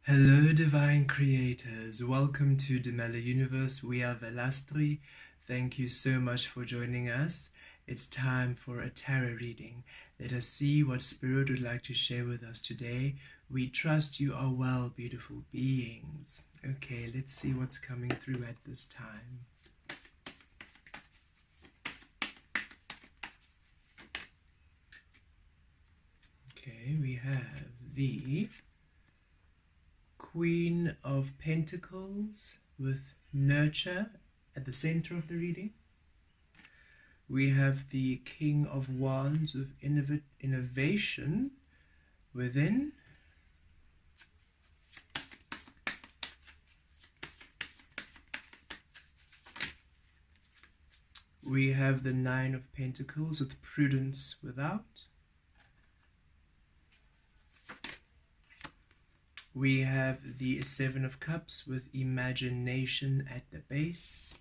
Hello, divine creators. Welcome to Demella Universe. We are Velastri. Thank you so much for joining us. It's time for a tarot reading. Let us see what Spirit would like to share with us today. We trust you are well, beautiful beings. Okay, let's see what's coming through at this time. Okay, we have the Queen of Pentacles with nurture at the center of the reading. We have the King of Wands with innovation within. We have the Nine of Pentacles with prudence without. We have the Seven of Cups with imagination at the base.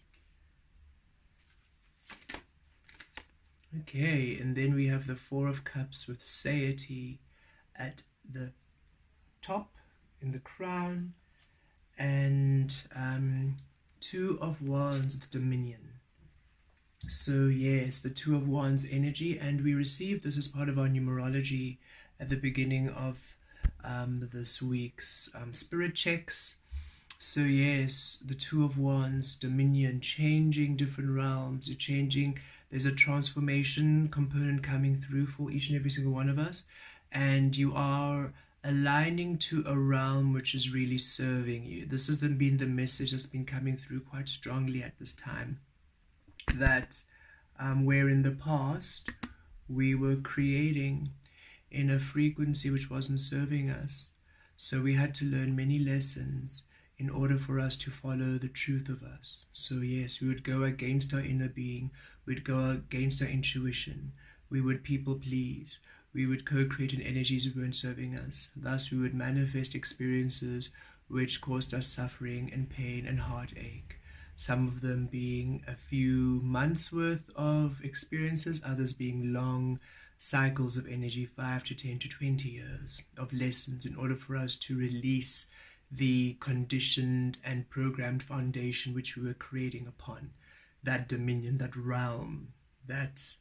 Okay, and then we have the Four of Cups with satiety at the top, in the crown, and Two of Wands with dominion. So yes, the Two of Wands energy, and we received this as part of our numerology at the beginning of this week's spirit checks. So yes, the Two of Wands, dominion, changing different realms. You're changing. There's a transformation component coming through for each and every single one of us, and you are aligning to a realm which is really serving you. This has been the message that's been coming through quite strongly at this time, that where in the past we were creating in a frequency which wasn't serving us. So we had to learn many lessons in order for us to follow the truth of us. So yes, we would go against our inner being, we'd go against our intuition, we would people please, we would co-create in energies that weren't serving us. Thus we would manifest experiences which caused us suffering and pain and heartache. Some of them being a few months worth of experiences, others being long cycles of energy, 5 to 10 to 20 years of lessons, in order for us to release the conditioned and programmed foundation which we were creating upon, that dominion, that realm, that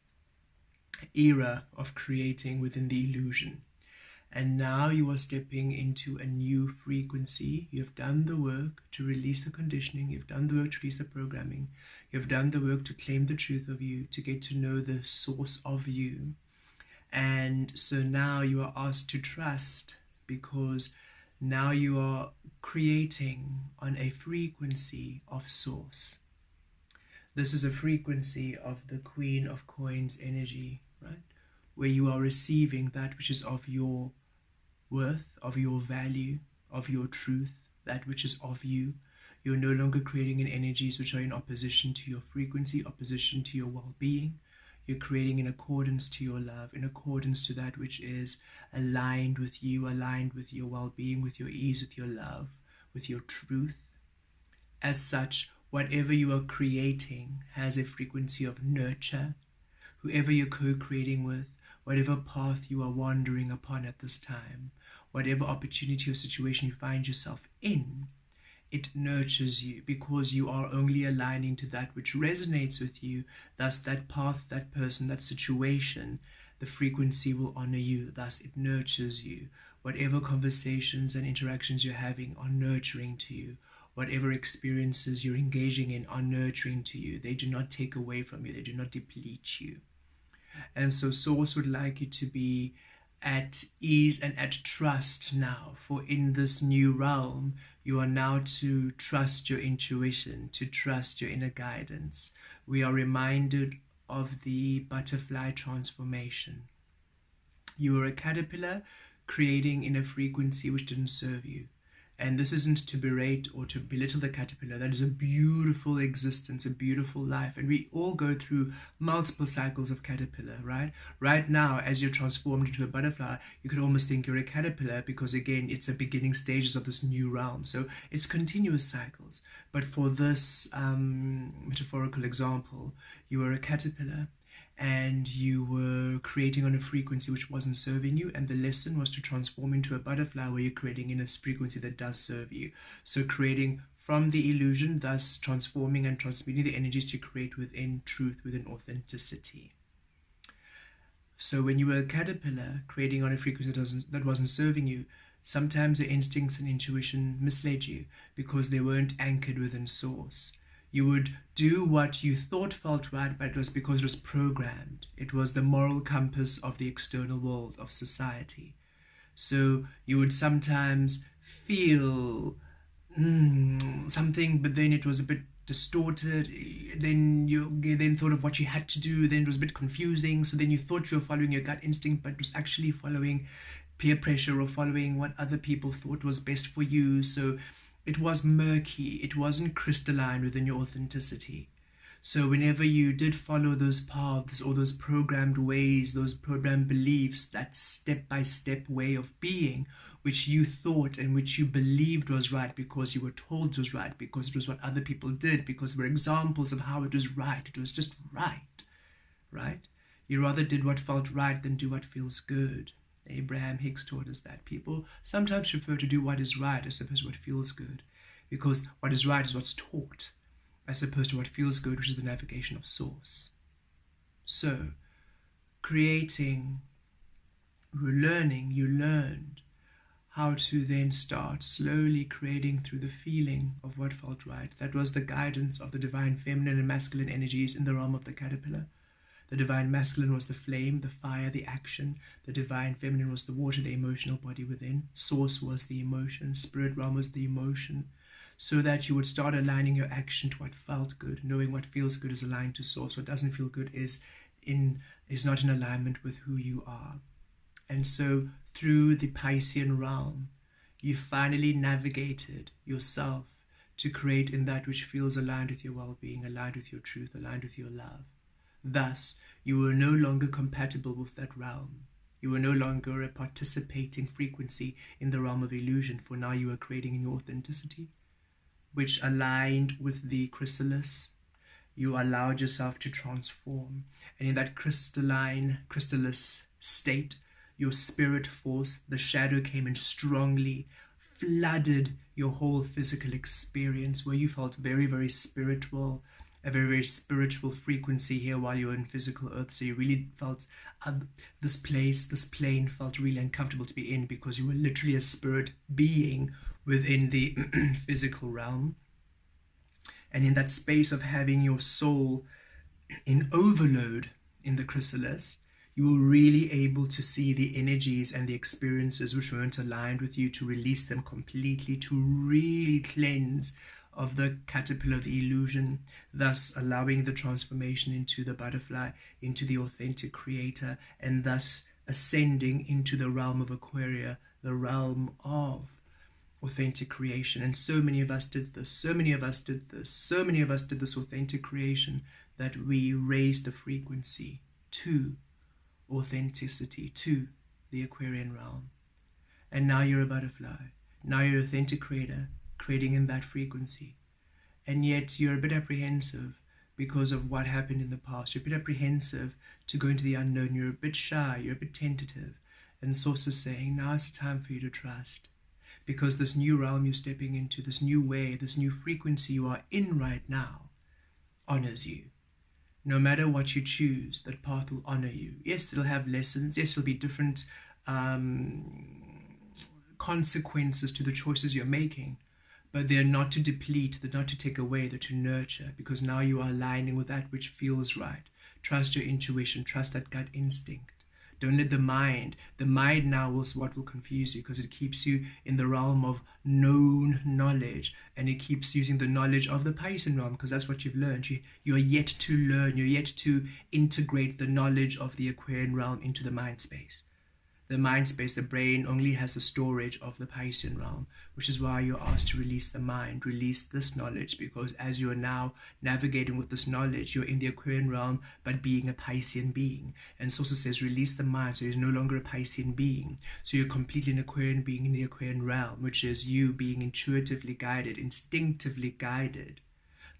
era of creating within the illusion. And now you are stepping into a new frequency. You've done the work to release the conditioning. You've done the work to release the programming. You've done the work to claim the truth of you, to get to know the source of you. And so now you are asked to trust, because now you are creating on a frequency of source. This is a frequency of the Queen of Coins energy, right? Where you are receiving that which is of your worth, of your value, of your truth, that which is of you. You're no longer creating in energies which are in opposition to your frequency, opposition to your well-being. You're creating in accordance to your love, in accordance to that which is aligned with you, aligned with your well-being, with your ease, with your love, with your truth. As such, whatever you are creating has a frequency of nurture. Whoever you're co-creating with, whatever path you are wandering upon at this time, whatever opportunity or situation you find yourself in, it nurtures you, because you are only aligning to that which resonates with you. Thus that path, that person, that situation, the frequency will honor you. Thus it nurtures you. Whatever conversations and interactions you're having are nurturing to you. Whatever experiences you're engaging in are nurturing to you. They do not take away from you. They do not deplete you. And so Source would like you to be at ease and at trust now, for in this new realm you are now to trust your intuition, to trust your inner guidance. We are reminded of the butterfly transformation. You were a caterpillar creating in a frequency which didn't serve you. And this isn't to berate or to belittle the caterpillar. That is a beautiful existence, a beautiful life. And we all go through multiple cycles of caterpillar, right? Right now, as you're transformed into a butterfly, you could almost think you're a caterpillar, because again, it's the beginning stages of this new realm. So it's continuous cycles. But for this metaphorical example, you are a caterpillar, and you were creating on a frequency which wasn't serving you, and the lesson was to transform into a butterfly where you're creating in a frequency that does serve you. So creating from the illusion, thus transforming and transmuting the energies to create within truth, within authenticity. So when you were a caterpillar creating on a frequency that wasn't serving you, sometimes your instincts and intuition misled you because they weren't anchored within source. You would do what you thought felt right, but it was because it was programmed. It was the moral compass of the external world, of society. So you would sometimes feel something, but then it was a bit distorted. Then you then thought of what you had to do, then it was a bit confusing. So then you thought you were following your gut instinct, but it was actually following peer pressure or following what other people thought was best for you. So it was murky, it wasn't crystalline within your authenticity. So whenever you did follow those paths or those programmed ways, those programmed beliefs, that step-by-step way of being, which you thought and which you believed was right because you were told it was right, because it was what other people did, because there were examples of how it was right, it was just right? You rather did what felt right than do what feels good. Abraham Hicks taught us that people sometimes prefer to do what is right as opposed to what feels good, because what is right is what's taught, as opposed to what feels good, which is the navigation of source. So, creating, relearning, you learned how to then start slowly creating through the feeling of what felt right. That was the guidance of the divine feminine and masculine energies in the realm of the caterpillar. The divine masculine was the flame, the fire, the action. The divine feminine was the water, the emotional body within. Source was the emotion. Spirit realm was the emotion. So that you would start aligning your action to what felt good, knowing what feels good is aligned to source. What doesn't feel good is not in alignment with who you are. And so through the Piscean realm, you finally navigated yourself to create in that which feels aligned with your well-being, aligned with your truth, aligned with your love. Thus, you were no longer compatible with that realm. You were no longer a participating frequency in the realm of illusion, for now you are creating in your authenticity, which aligned with the chrysalis. You allowed yourself to transform. And in that chrysalis state, your spirit force, the shadow came in strongly, flooded your whole physical experience, where you felt very, very spiritual, a very, very spiritual frequency here while you were in physical earth. So you really felt this plane felt really uncomfortable to be in, because you were literally a spirit being within the physical realm. And in that space of having your soul in overload in the chrysalis, you were really able to see the energies and the experiences which weren't aligned with you, to release them completely, to really cleanse of the caterpillar, the illusion, thus allowing the transformation into the butterfly, into the authentic creator, and thus ascending into the realm of Aquaria, the realm of authentic creation. And so many of us did this, so many of us did this authentic creation, that we raised the frequency to authenticity, to the Aquarian realm. And now you're a butterfly, now you're an authentic creator, creating in that frequency. And yet you're a bit apprehensive because of what happened in the past. You're a bit apprehensive to go into the unknown. You're a bit shy, you're a bit tentative. And Source is saying, now is the time for you to trust, because this new realm you're stepping into, this new way, this new frequency you are in right now, honors you. No matter what you choose, that path will honor you. Yes, it'll have lessons. Yes, it'll be different consequences to the choices you're making, but they're not to deplete, they're not to take away, they're to nurture, because now you are aligning with that which feels right. Trust your intuition, trust that gut instinct. Don't let the mind now is what will confuse you, because it keeps you in the realm of known knowledge, and it keeps using the knowledge of the Piscean realm, because that's what you've learned. You're yet to learn, you're yet to integrate the knowledge of the Aquarian realm into the mind space. The mind space, the brain, only has the storage of the Piscean realm, which is why you're asked to release the mind, release this knowledge, because as you're now navigating with this knowledge, you're in the Aquarian realm, but being a Piscean being. And Source says, release the mind, so you're no longer a Piscean being. So you're completely an Aquarian being in the Aquarian realm, which is you being intuitively guided, instinctively guided,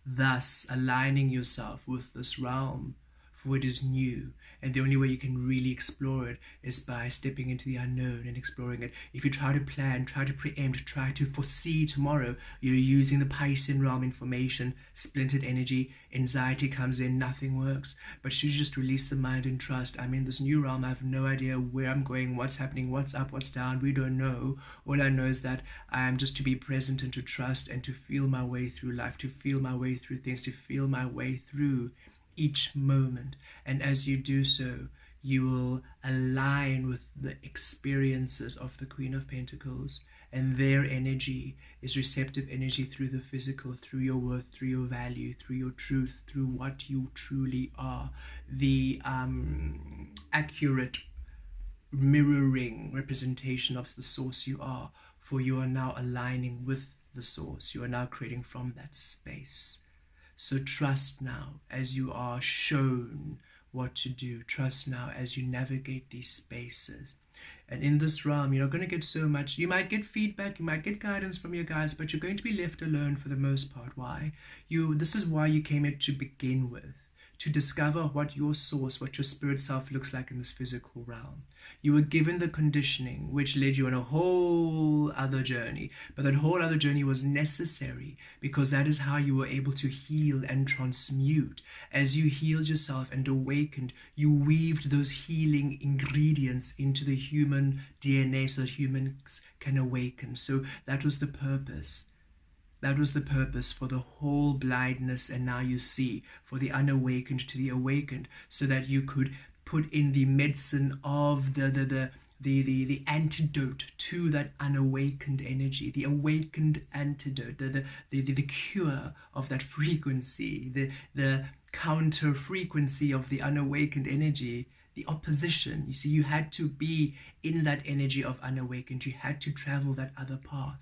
thus aligning yourself with this realm for it is new. And the only way you can really explore it is by stepping into the unknown and exploring it. If you try to plan, try to preempt, try to foresee tomorrow, you're using the Piscean realm information, splintered energy, anxiety comes in, nothing works. But should you just release the mind and trust, I'm in this new realm, I have no idea where I'm going, what's happening, what's up, what's down, we don't know. All I know is that I am just to be present and to trust and to feel my way through life, to feel my way through things, to feel my way through each moment. And as you do so, you will align with the experiences of the Queen of Pentacles, and their energy is receptive energy through the physical, through your worth, through your value, through your truth, through what you truly are. The accurate mirroring representation of the source you are, for you are now aligning with the source. You are now creating from that space. So trust now as you are shown what to do. Trust now as you navigate these spaces. And in this realm, you're not going to get so much. You might get feedback, you might get guidance from your guides, but you're going to be left alone for the most part. Why? This is why you came here to begin with. To discover what your source, what your spirit self looks like in this physical realm. You were given the conditioning which led you on a whole other journey, but that whole other journey was necessary because that is how you were able to heal and transmute. As you healed yourself and awakened, you weaved those healing ingredients into the human DNA so that humans can awaken. So that was the purpose. That was the purpose for the whole blindness, and now you see, for the unawakened to the awakened, so that you could put in the medicine of the antidote to that unawakened energy, the awakened antidote, the cure of that frequency, the counter frequency of the unawakened energy, the opposition. You see, you had to be in that energy of unawakened. You had to travel that other path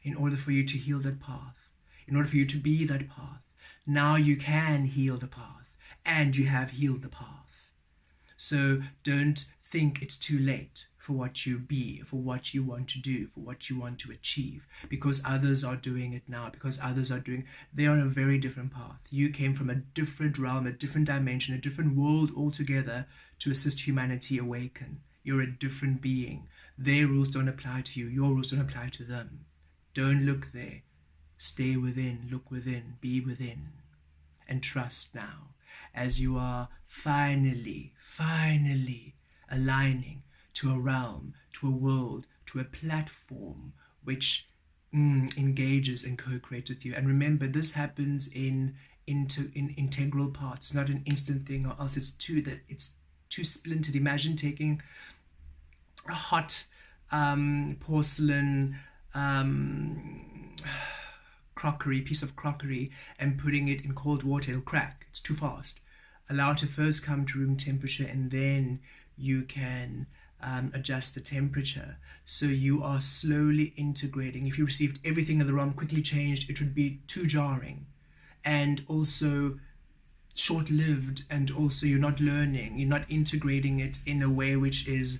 in order for you to heal that path, in order for you to be that path. Now you can heal the path, and you have healed the path. So don't think it's too late for what you be, for what you want to do, for what you want to achieve, because others are doing it now, because others are doing, they're on a very different path. You came from a different realm, a different dimension, a different world altogether to assist humanity awaken. You're a different being. Their rules don't apply to you. Your rules don't apply to them. Don't look there. Stay within, look within, be within, and trust now as you are finally aligning to a realm, to a world, to a platform which engages and co-creates with you. And remember, this happens in integral parts, not an instant thing, or else it's too splintered. Imagine taking a hot porcelain piece of crockery and putting it in cold water. It'll crack. It's too fast. Allow it to first come to room temperature, and then you can adjust the temperature. So you are slowly integrating. If you received everything in the realm quickly changed, it would be too jarring and also short-lived, and also you're not learning, you're not integrating it in a way which is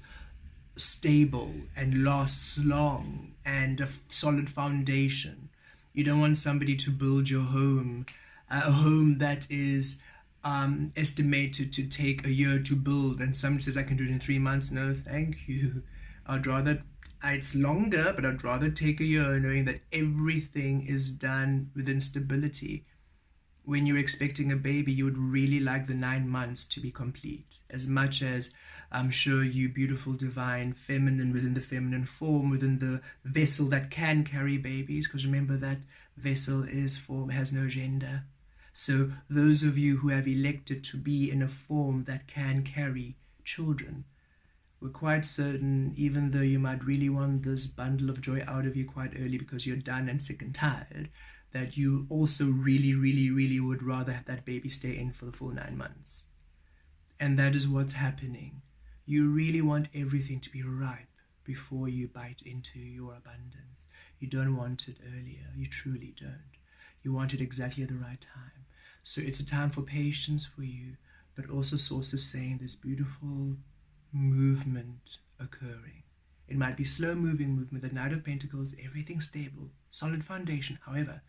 stable and lasts long and a solid foundation. You don't want somebody to build your home, a home that is estimated to take a year to build, and somebody says I can do it in 3 months. No, thank you. I'd rather, it's longer, but I'd rather take a year knowing that everything is done within stability. When you're expecting a baby, you would really like the 9 months to be complete. As much as I'm sure you beautiful, divine, feminine, within the feminine form, within the vessel that can carry babies, because remember that vessel is form, has no gender. So those of you who have elected to be in a form that can carry children, we're quite certain, even though you might really want this bundle of joy out of you quite early because you're done and sick and tired, that you also really would rather have that baby stay in for the full 9 months. And that is what's happening. You really want everything to be ripe before you bite into your abundance. You don't want it earlier. You truly don't. You want it exactly at the right time. So it's a time for patience for you, but also sources saying this beautiful movement occurring. It might be slow-moving movement. The Knight of Pentacles, everything stable, solid foundation. However,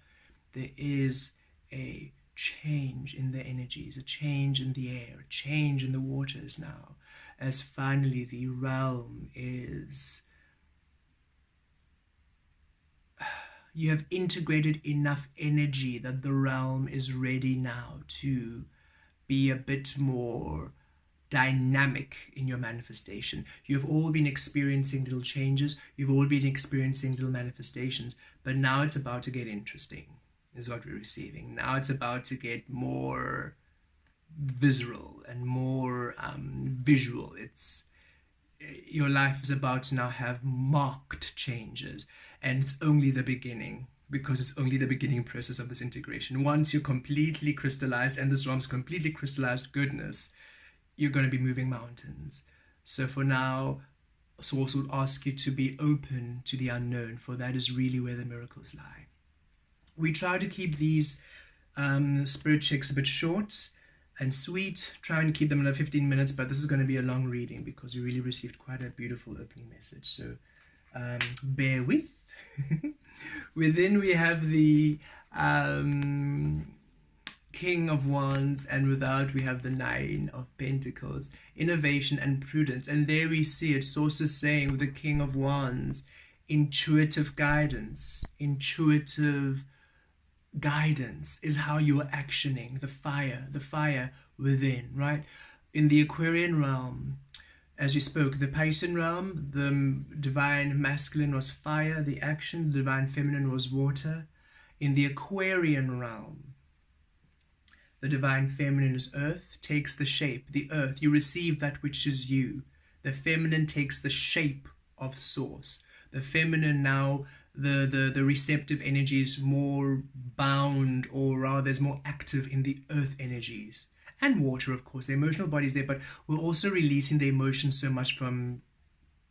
there is a change in the energies, a change in the air, a change in the waters now, as finally the realm is... You have integrated enough energy that the realm is ready now to be a bit more dynamic in your manifestation. You've all been experiencing little changes, you've all been experiencing little manifestations, but now it's about to get interesting, is what we're receiving. Now it's about to get more visceral and more visual. Your life is about to now have marked changes, and it's only the beginning, because it's only the beginning process of this integration. Once you're completely crystallized and this realm's completely crystallized goodness, you're going to be moving mountains. So for now, Source would ask you to be open to the unknown, for that is really where the miracles lie. We try to keep these spirit checks a bit short and sweet, trying to keep them in 15 minutes, but this is going to be a long reading because we really received quite a beautiful opening message. So bear with. Within we have the King of Wands, and without we have the Nine of Pentacles, innovation and prudence. And there we see it, Source is saying with the King of Wands, intuitive guidance. Intuitive guidance is how you are actioning the fire within, right? In the Aquarian realm, as we spoke, the Piscean realm, the divine masculine was fire, the action, the divine feminine was water. In the Aquarian realm, the divine feminine is earth, takes the shape, the earth. You receive that which is you. The feminine takes the shape of Source. The feminine now, the receptive energy is more bound, or rather is more active in the earth energies. And water, of course, the emotional body is there, but we're also releasing the emotions so much from,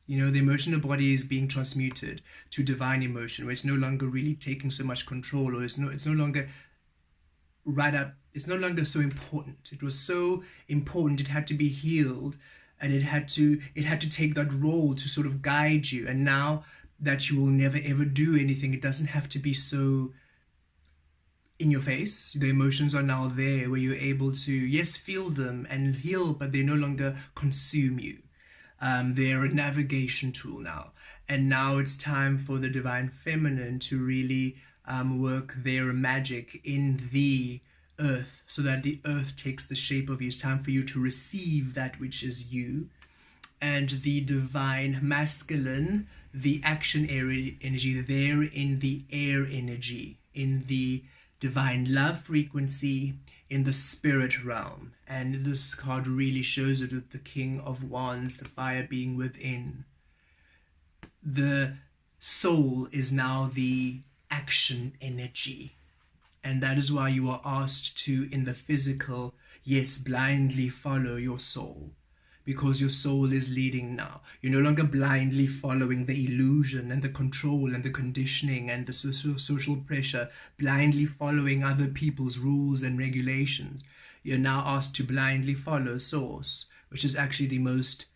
the emotional body is being transmuted to divine emotion, where it's no longer really taking so much control, or it's no longer right up, it's no longer so important. It was so important, it had to be healed, and it had to take that role to sort of guide you. And now that you will never ever do anything, it doesn't have to be so in your face. The emotions are now there, where you're able to, yes, feel them and heal, but they no longer consume you. They're a navigation tool now. And now it's time for the divine feminine to really work their magic in the earth, so that the earth takes the shape of you. It's time for you to receive that which is you. And the divine masculine, the action energy, there in the air energy, in the divine love frequency, in the spirit realm. And this card really shows it with the King of Wands, the fire being within. The soul is now the action energy. And that is why you are asked to, in the physical, yes, blindly follow your soul. Because your soul is leading now. You're no longer blindly following the illusion and the control and the conditioning and the social pressure, blindly following other people's rules and regulations. You're now asked to blindly follow Source, which is actually the most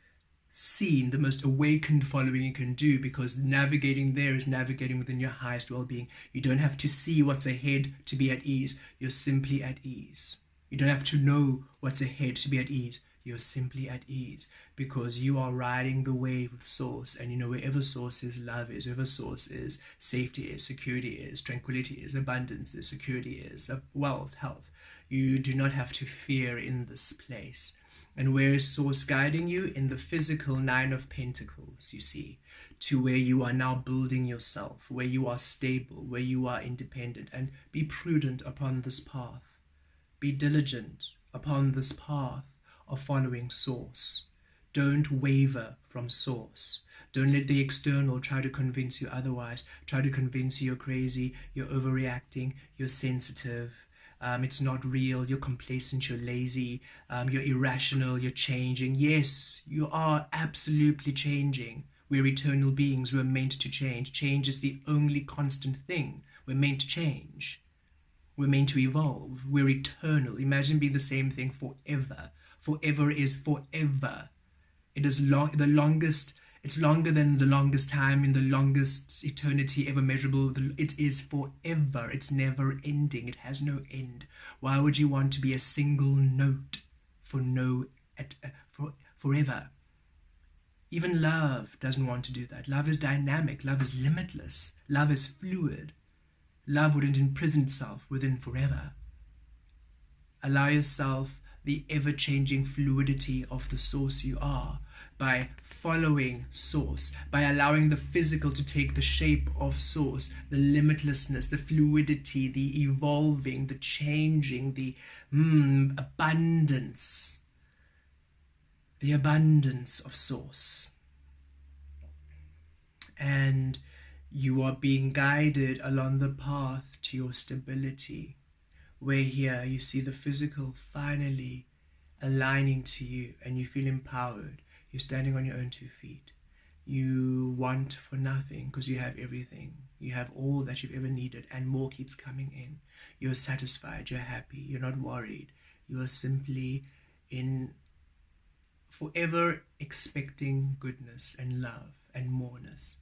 seen, the most awakened following you can do, because navigating there is navigating within your highest well-being. You don't have to see what's ahead to be at ease. You're simply at ease. You don't have to know what's ahead to be at ease. You're simply at ease, because you are riding the wave with Source. And wherever Source is, love is. Wherever Source is, safety is, security is, tranquility is, abundance is, security is, wealth, health. You do not have to fear in this place. And where is Source guiding you? In the physical Nine of Pentacles, you see, to where you are now building yourself, where you are stable, where you are independent. And be prudent upon this path. Be diligent upon this path of following Source. Don't waver from Source. Don't let the external try to convince you otherwise. Try to convince you you're crazy, you're overreacting, you're sensitive, it's not real, you're complacent, you're lazy, you're irrational, you're changing. Yes, you are absolutely changing. We're eternal beings. We're meant to change. Change is the only constant thing. We're meant to change. We're meant to evolve. We're eternal. Imagine being the same thing forever. Forever is forever. It is the longest It's longer than the longest time in the longest eternity ever measurable. It is forever. It's never ending. It has no end. Why would you want to be a single note for forever? Even love doesn't want to do that. Love is dynamic. Love is limitless. Love is fluid. Love wouldn't imprison itself within forever. Allow yourself the ever-changing fluidity of the source you are by following source, by allowing the physical to take the shape of source, the limitlessness, the fluidity, the evolving, the changing, the abundance of source. And you are being guided along the path to your stability, where here you see the physical finally aligning to you and you feel empowered. You're standing on your own 2 feet. You want for nothing because you have everything. You have all that you've ever needed and more keeps coming in. You're satisfied, you're happy, you're not worried. You are simply in forever expecting goodness and love and moreness.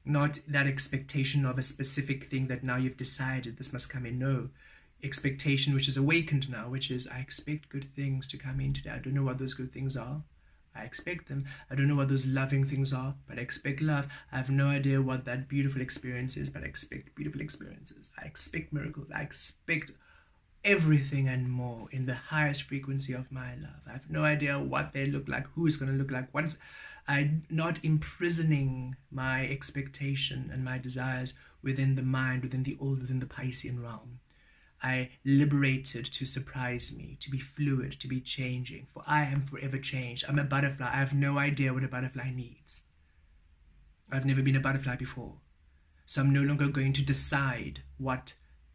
Not that expectation of a specific thing that now you've decided this must come in. No. Expectation which is awakened now, which is I expect good things to come in today. I don't know what those good things are. I expect them. I don't know what those loving things are, but I expect love. I have no idea what that beautiful experience is, but I expect beautiful experiences. I expect miracles. I expect everything and more in the highest frequency of my love. I have no idea what they look like, who it's going to look like. I'm not imprisoning my expectation and my desires within the mind, within the old, within the Piscean realm. I liberated to surprise me, to be fluid, to be changing, for I am forever changed. I'm a butterfly. I have no idea what a butterfly needs. I've never been a butterfly before. So I'm no longer going to decide what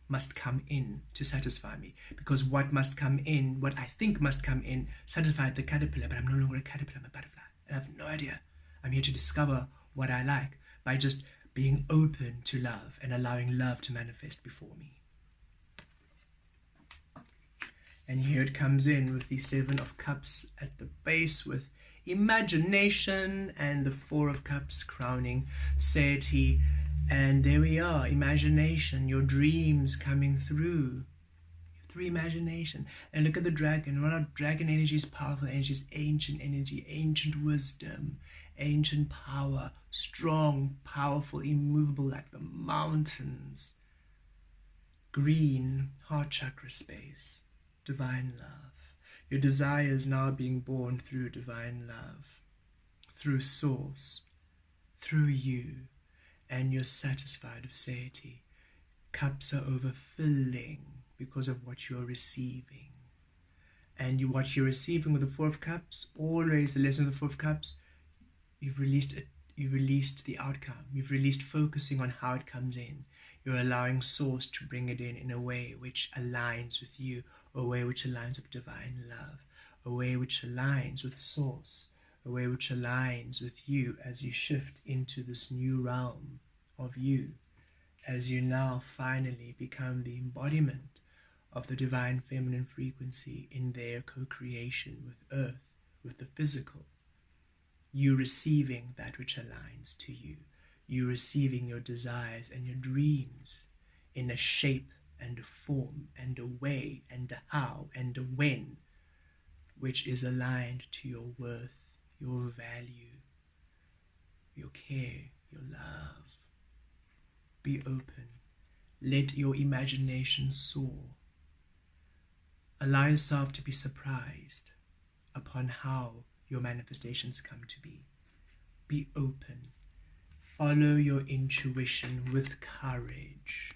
must come in to satisfy me, because what must come in, what I think must come in, satisfied the caterpillar, but I'm no longer a caterpillar, I'm a butterfly. And I have no idea. I'm here to discover what I like by just being open to love and allowing love to manifest before me. And here it comes in with the 7 of Cups at the base with imagination and the 4 of Cups crowning satiety. And there we are, imagination, your dreams coming through imagination. And look at the dragon. Well, dragon energy is powerful energy, is ancient energy, ancient wisdom, ancient power, strong, powerful, immovable like the mountains. Green, heart chakra space. Divine love. Your desires now being born through divine love, through source, through you, and you're satisfied of satiety. Cups are overfilling because of what you're receiving. And what you're receiving with the 4 of Cups, always the lesson of the 4 of Cups, you've released the outcome. You've released focusing on how it comes in. You're allowing source to bring it in a way which aligns with you, a way which aligns with divine love, a way which aligns with source, a way which aligns with you as you shift into this new realm of you, as you now finally become the embodiment of the divine feminine frequency in their co-creation with earth, with the physical. You receiving that which aligns to you. You receiving your desires and your dreams in a shape and a form and a way and a how and a when, which is aligned to your worth, your value, your care, your love. Be open. Let your imagination soar. Allow yourself to be surprised upon how your manifestations come to be. Be open. Follow your intuition with courage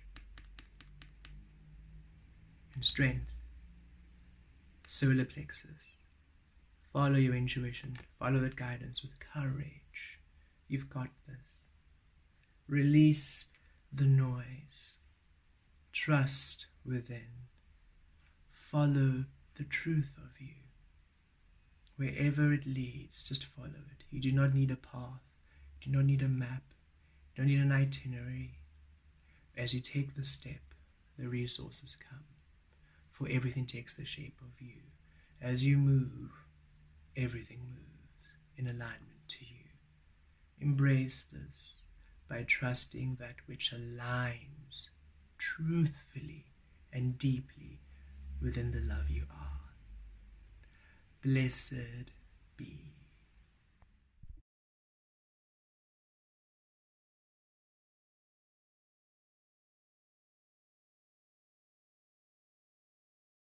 and strength. Solar plexus. Follow your intuition. Follow that guidance with courage. You've got this. Release the noise. Trust within. Follow the truth of you. Wherever it leads, just follow it. You do not need a path. You do not need a map. You don't need an itinerary. As you take the step, the resources come. For everything takes the shape of you. As you move, everything moves in alignment to you. Embrace this by trusting that which aligns truthfully and deeply within the love you are. Blessed be.